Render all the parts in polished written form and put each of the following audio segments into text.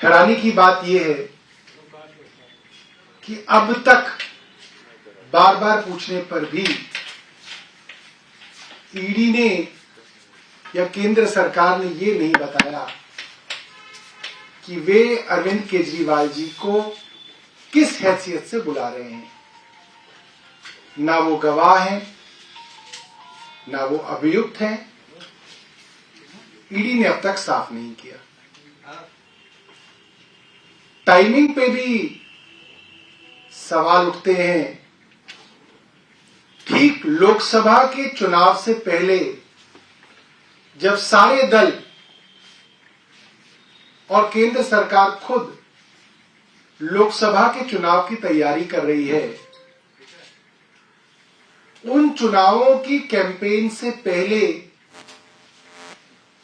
हैरानी की बात यह है कि अब तक बार बार पूछने पर भी ईडी ने या केंद्र सरकार ने ये नहीं बताया कि वे अरविंद केजरीवाल जी को किस हैसियत से बुला रहे हैं। ना वो गवाह हैं, ना वो अभियुक्त हैं। ईडी ने अब तक साफ नहीं किया। टाइमिंग पे भी सवाल उठते हैं। ठीक लोकसभा के चुनाव से पहले जब सारे दल और केंद्र सरकार खुद लोकसभा के चुनाव की तैयारी कर रही है, उन चुनावों की कैंपेन से पहले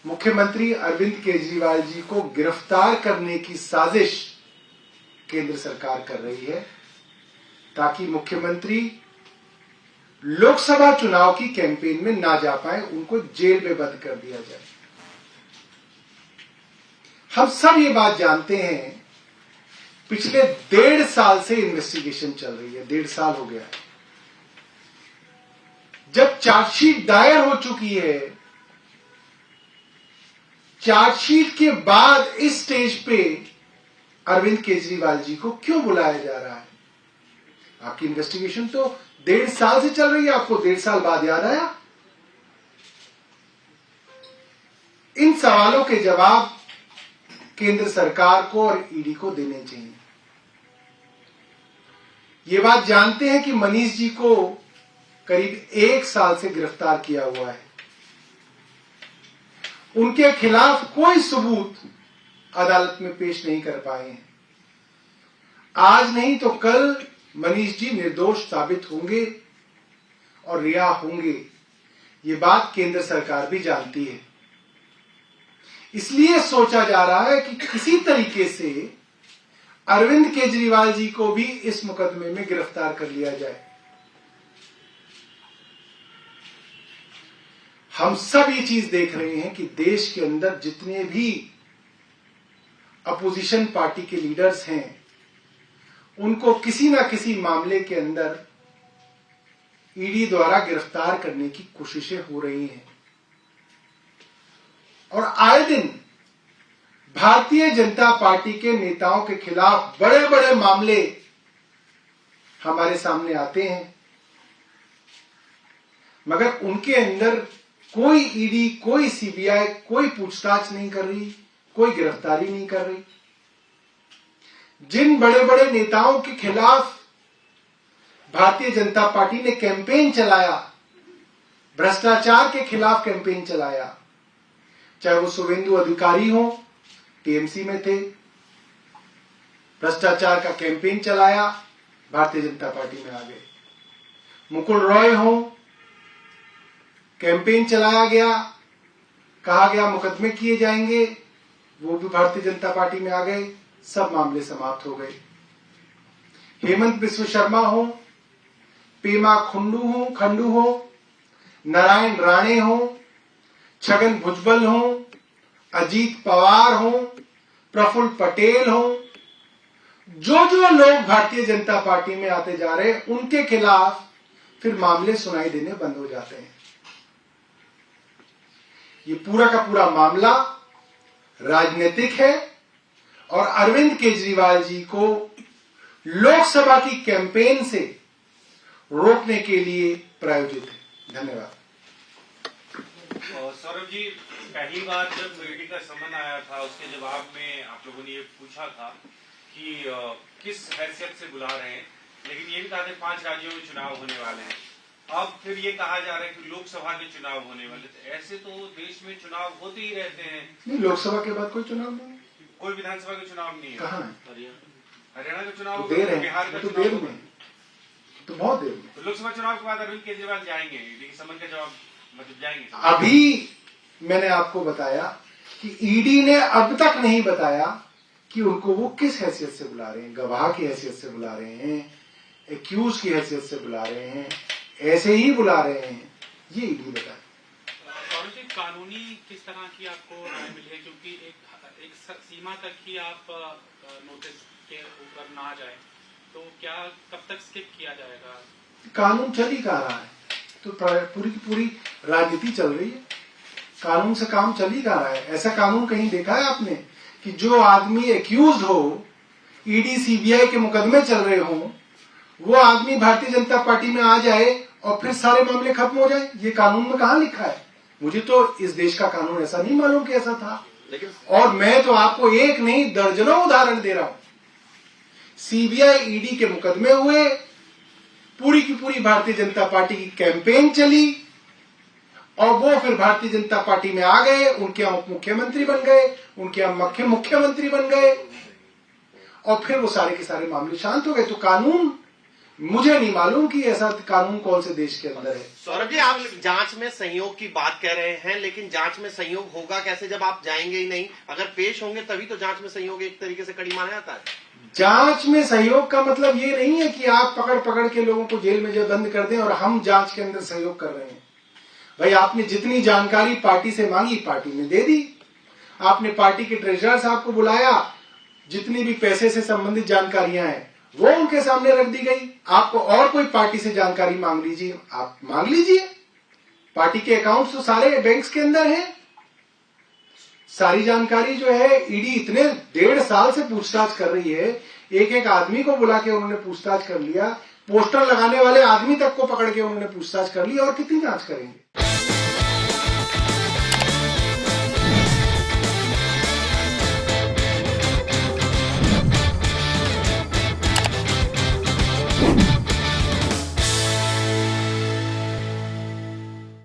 मुख्यमंत्री अरविंद केजरीवाल जी को गिरफ्तार करने की साजिश केंद्र सरकार कर रही है ताकि मुख्यमंत्री लोकसभा चुनाव की कैंपेन में ना जा पाए, उनको जेल में बंद कर दिया जाए। हम सब ये बात जानते हैं, पिछले 1.5 साल से इन्वेस्टिगेशन चल रही है। 1.5 साल हो गया है। जब चार्जशीट दायर हो चुकी है, चार्जशीट के बाद इस स्टेज पे अरविंद केजरीवाल जी को क्यों बुलाया जा रहा है? आपकी इन्वेस्टिगेशन तो 1.5 साल से चल रही है, आपको 1.5 साल बाद याद आया? इन सवालों के जवाब केंद्र सरकार को और ईडी को देने चाहिए। ये बात जानते हैं कि मनीष जी को करीब 1 साल से गिरफ्तार किया हुआ है। उनके खिलाफ कोई सबूत अदालत में पेश नहीं कर पाए हैं। आज नहीं तो कल मनीष जी निर्दोष साबित होंगे और रिहा होंगे। ये बात केंद्र सरकार भी जानती है। इसलिए सोचा जा रहा है कि किसी तरीके से अरविंद केजरीवाल जी को भी इस मुकदमे में गिरफ्तार कर लिया जाए। हम सब ये चीज देख रहे हैं कि देश के अंदर जितने भी अपोजिशन पार्टी के लीडर्स हैं, उनको किसी ना किसी मामले के अंदर ईडी द्वारा गिरफ्तार करने की कोशिशें हो रही हैं। और आए दिन भारतीय जनता पार्टी के नेताओं के खिलाफ बड़े बड़े मामले हमारे सामने आते हैं, मगर उनके अंदर कोई ईडी, कोई सीबीआई कोई पूछताछ नहीं कर रही, कोई गिरफ्तारी नहीं कर रही। जिन बड़े बड़े नेताओं के खिलाफ भारतीय जनता पार्टी ने कैंपेन चलाया, भ्रष्टाचार के खिलाफ कैंपेन चलाया, चाहे वो शुभेंदु अधिकारी हो, टीएमसी में थे, भ्रष्टाचार का कैंपेन चलाया, भारतीय जनता पार्टी में आ गए। मुकुल रॉय हो, कैंपेन चलाया गया, कहा गया मुकदमे किए जाएंगे, वो भी भारतीय जनता पार्टी में आ गए, सब मामले समाप्त हो गए। हेमंत बिस्व शर्मा हो, पेमा खंडू हो, नारायण राणे हो, छगन भुजबल हो, अजीत पवार हो, प्रफुल्ल पटेल हो, जो जो लोग भारतीय जनता पार्टी में आते जा रहे हैं, उनके खिलाफ फिर मामले सुनाई देने बंद हो जाते हैं। ये पूरा का पूरा मामला राजनीतिक है और अरविंद केजरीवाल जी को लोकसभा की कैंपेन से रोकने के लिए प्रायोजित है। धन्यवाद। सौरभ जी, पहली बार जब ईडी का समन आया था, उसके जवाब में आप लोगों ने ये पूछा था कि किस हैसियत से बुला रहे हैं, लेकिन ये भी कहा था 5 राज्यों में चुनाव होने वाले हैं। अब फिर ये कहा जा रहा है कि लोकसभा के चुनाव होने वाले थे। ऐसे तो देश में चुनाव होते ही रहते हैं। नहीं, लोकसभा के बाद कोई चुनाव नहीं, कोई विधानसभा का चुनाव नहीं है। कहाँ है? हरियाणा का चुनाव, तो देर है, बिहार का तो चुनाव देर में, तो बहुत देर में। तो लोकसभा चुनाव के बाद अरविंद केजरीवाल जाएंगे, लेकिन समन का जवाब मतलब जाएंगे। अभी मैंने आपको बताया कि ईडी ने अब तक नहीं बताया कि उनको वो किस हैसियत से बुला रहे हैं। गवाह की हैसियत से बुला रहे हैं, एक्यूज की हैसियत से बुला रहे हैं, ऐसे ही बुला रहे हैं, ये ईडी बताए। कानूनी किस तरह की आपको राय मिली है? क्योंकि एक सीमा तक ही आप नोटिस के ऊपर ना जाए, तो क्या कब तक स्किप किया जाएगा? कानून चल ही कहाँ रहा है, तो पूरी की पूरी राजनीति चल रही है। कानून से काम चल ही कहाँ रहा है? ऐसा कानून कहीं देखा है आपने कि जो आदमी एक्यूज हो, ईडी सीबीआई के मुकदमे चल रहे हो, वो आदमी भारतीय जनता पार्टी में आ जाए और फिर सारे मामले खत्म हो जाए? ये कानून में कहाँ लिखा है? मुझे तो इस देश का कानून ऐसा नहीं मालूम कि ऐसा था। लेकिन और मैं तो आपको एक नहीं दर्जनों उदाहरण दे रहा हूं। सीबीआई ईडी के मुकदमे हुए, पूरी की पूरी भारतीय जनता पार्टी की कैंपेन चली और वो फिर भारतीय जनता पार्टी में आ गए, उनके यहाँ उप मुख्यमंत्री बन गए, उनके यहाँ मुख्यमंत्री बन गए और फिर वो सारे के सारे मामले शांत हो गए। तो कानून मुझे नहीं मालूम कि ऐसा कानून कौन से देश के अंदर है। सौरभ जी, आप जांच में सहयोग की बात कह रहे हैं, लेकिन जांच में सहयोग होगा कैसे जब आप जाएंगे ही नहीं? अगर पेश होंगे तभी तो जांच में सहयोग एक तरीके से कड़ी माना जाता है। जांच में सहयोग का मतलब ये नहीं है कि आप पकड़ के लोगों को जेल में जो बंद कर दें और हम जांच के अंदर सहयोग कर रहे हैं। भाई, आपने जितनी जानकारी पार्टी से मांगी, पार्टी ने दे दी। आपने पार्टी के ट्रेजरर साहब को बुलाया, जितनी भी पैसे से संबंधित जानकारियां हैं वो उनके सामने रख दी गई। आपको और कोई पार्टी से जानकारी मांग लीजिए, आप मांग लीजिए। पार्टी के अकाउंट्स तो सारे बैंक्स के अंदर हैं। सारी जानकारी जो है ईडी इतने 1.5 साल से पूछताछ कर रही है, एक एक आदमी को बुला के उन्होंने पूछताछ कर लिया, पोस्टर लगाने वाले आदमी तक को पकड़ के उन्होंने पूछताछ कर ली, और कितनी जांच करेंगे?